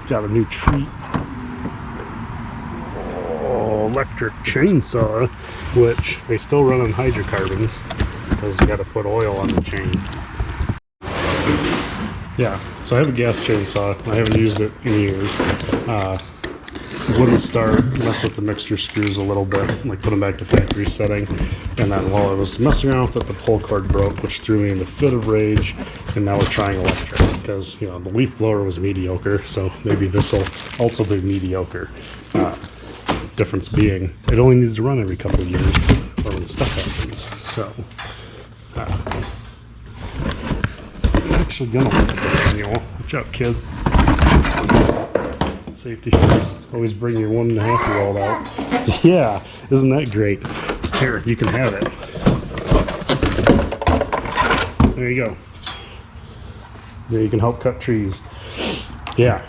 got a new treat. Electric chainsaw, which they still run on hydrocarbons because you got to put oil on the chain. Yeah, so I have a gas chainsaw. I haven't used it in years. Wouldn't start, messed with the mixture screws a little bit, like put them back to factory setting, and then while I was messing around with it, the pull cord broke, which threw me in the fit of rage, and now we're trying electric, because, you know, the leaf blower was mediocre, so maybe this will also be mediocre. Difference being, it only needs to run every couple of years, or when stuff happens, so, I'm actually gonna look at the manual. Watch out, kid. Safety first. Always bring your 1.5-year-old out. Yeah, isn't that great? Here, you can have it. There you go. There you can help cut trees. Yeah,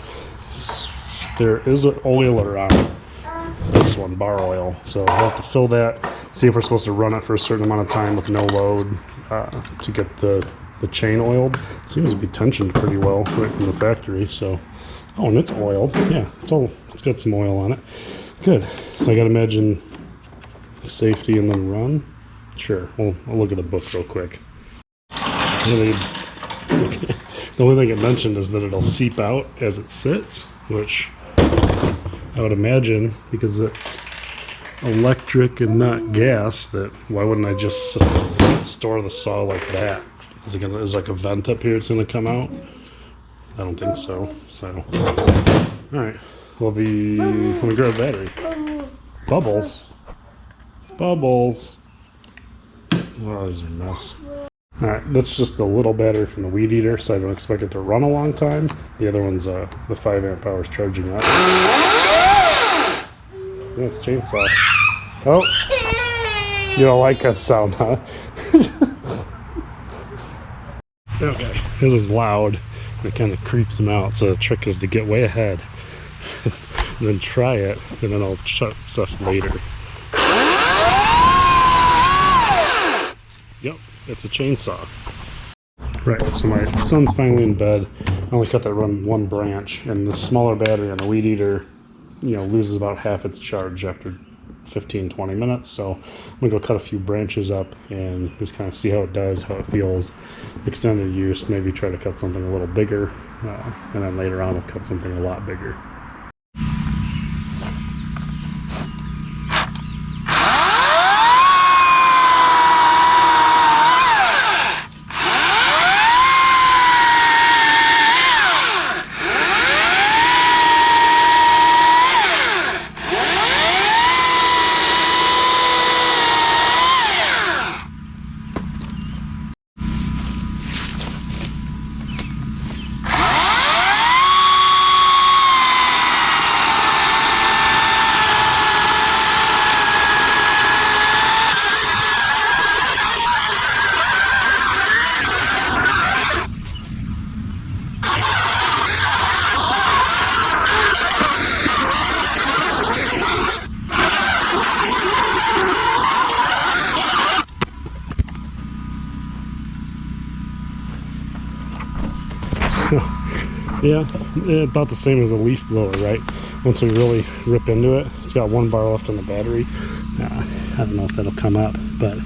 there is an oiler on this one, bar oil. So I'll have to fill that, see if we're supposed to run it for a certain amount of time with no load to get the chain oiled. It seems to be tensioned pretty well right from the factory, so. Oh, and it's oiled. Yeah, it's got some oil on it. Good. So I gotta imagine safety and then run. Sure. Well, I'll look at the book real quick. The only thing it mentioned is that it'll seep out as it sits, which I would imagine, because it's electric and not gas, that why wouldn't I just store the saw like that? Is like a vent up here it's gonna come out? I don't think so. So, alright, let me grab a battery. Bubbles? Bubbles! Oh, these are a mess. Alright, that's just the little battery from the weed eater, so I don't expect it to run a long time. The other one's the 5 amp hour is charging up. Yeah, it's chainsaw. Oh! You don't like that sound, huh? Okay, this is loud. It kind of creeps them out, so the trick is to get way ahead and then try it, and then I'll shut stuff later. Yep, it's a chainsaw. Right, so my son's finally in bed. I only cut that run one branch, and the smaller battery on the weed eater, you know, loses about half its charge after 15-20 minutes, so I'm gonna go cut a few branches up and just kind of see how it does, how it feels. Extended use, maybe try to cut something a little bigger, and then later on we'll cut something a lot bigger. Yeah, about the same as a leaf blower, right? Once we really rip into it, it's got one bar left on the battery. I don't know if that'll come up, but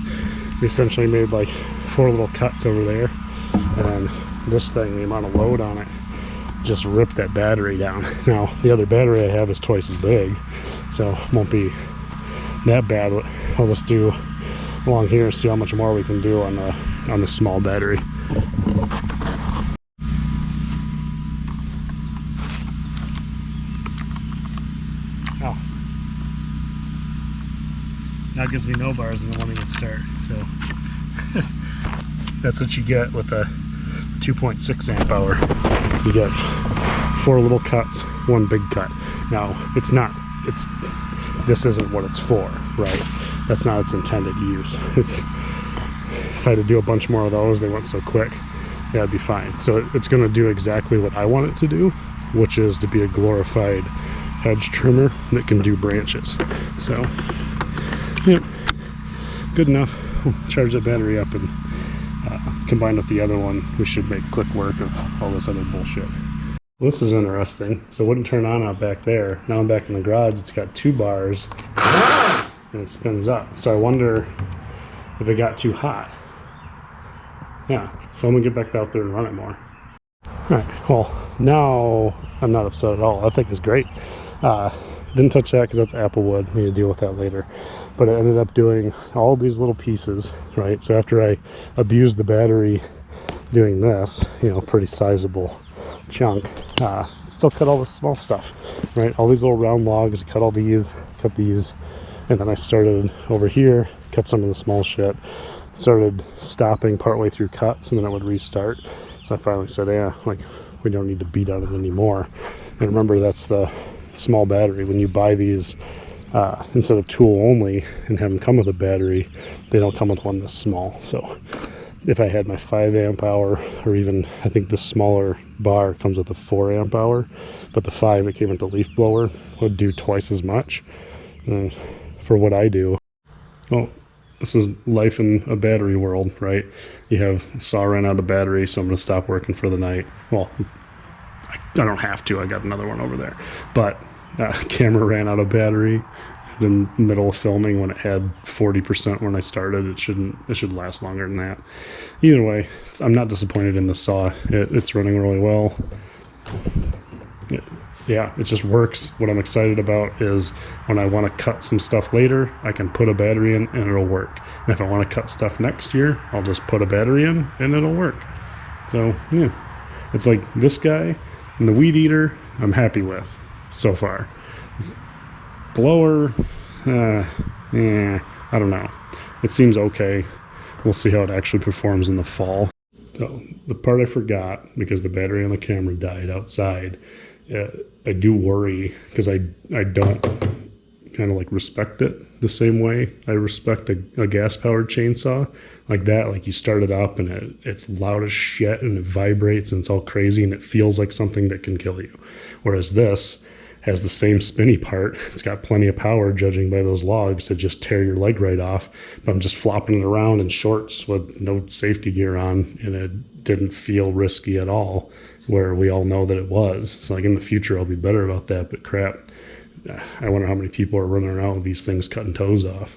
we essentially made like 4 little cuts over there, and then this thing, the amount of load on it, just ripped that battery down. Now, the other battery I have is twice as big, so it won't be that bad. I'll just do along here, see how much more we can do on the small battery. Oh. Now it gives me no bars and then wanting to start, so that's what you get with a 2.6 amp hour. You get 4 little cuts, 1 big cut. Now this isn't what it's for, right? That's not its intended use. If I had to do a bunch more of those, they went so quick, that'd be fine. So it's going to do exactly what I want it to do, which is to be a glorified hedge trimmer that can do branches. So, yeah, good enough. We'll charge that battery up and combined with the other one, we should make quick work of all this other bullshit. Well, this is interesting. So it wouldn't turn on out back there. Now I'm back in the garage. It's got 2 bars and it spins up. So I wonder if it got too hot. Yeah, so I'm gonna get back out there and run it more. All right, well, now I'm not upset at all. I think it's great. Didn't touch that because that's apple wood. Need to deal with that later. But I ended up doing all these little pieces, right? So after I abused the battery doing this, you know, pretty sizable chunk, still cut all the small stuff, right? All these little round logs, cut these, and then I started over here, cut some of the small shit, started stopping partway through cuts, and then it would restart. So I finally said, yeah, like, we don't need to beat on it anymore. And remember, that's the small battery. When you buy these, instead of tool only and have them come with a battery, they don't come with one this small. So if I had my 5 amp hour, or even, I think the smaller bar comes with a 4 amp hour, but the 5 that came with the leaf blower would do twice as much for what I do. Well, this is life in a battery world, right? You have saw ran out of battery, so I'm going to stop working for the night. Well, I don't have to. I got another one over there. But camera ran out of battery in the middle of filming when it had 40% when I started. It should last longer than that. Either way, I'm not disappointed in the saw. It's running really well. Yeah, it just works. What I'm excited about is when I want to cut some stuff later, I can put a battery in and it'll work. And if I want to cut stuff next year, I'll just put a battery in and it'll work. So yeah, it's like this guy and the weed eater, I'm happy with so far. Blower, I don't know. It seems okay. We'll see how it actually performs in the fall. So the part I forgot, because the battery on the camera died outside, I do worry because I don't kind of like respect it the same way I respect a gas powered chainsaw like that. Like, you start it up and it's loud as shit and it vibrates and it's all crazy and it feels like something that can kill you. Whereas this has the same spinny part. It's got plenty of power, judging by those logs, to just tear your leg right off. But I'm just flopping it around in shorts with no safety gear on, and it didn't feel risky at all, where we all know that it was. So like, in the future I'll be better about that, but crap, I wonder how many people are running around with these things cutting toes off.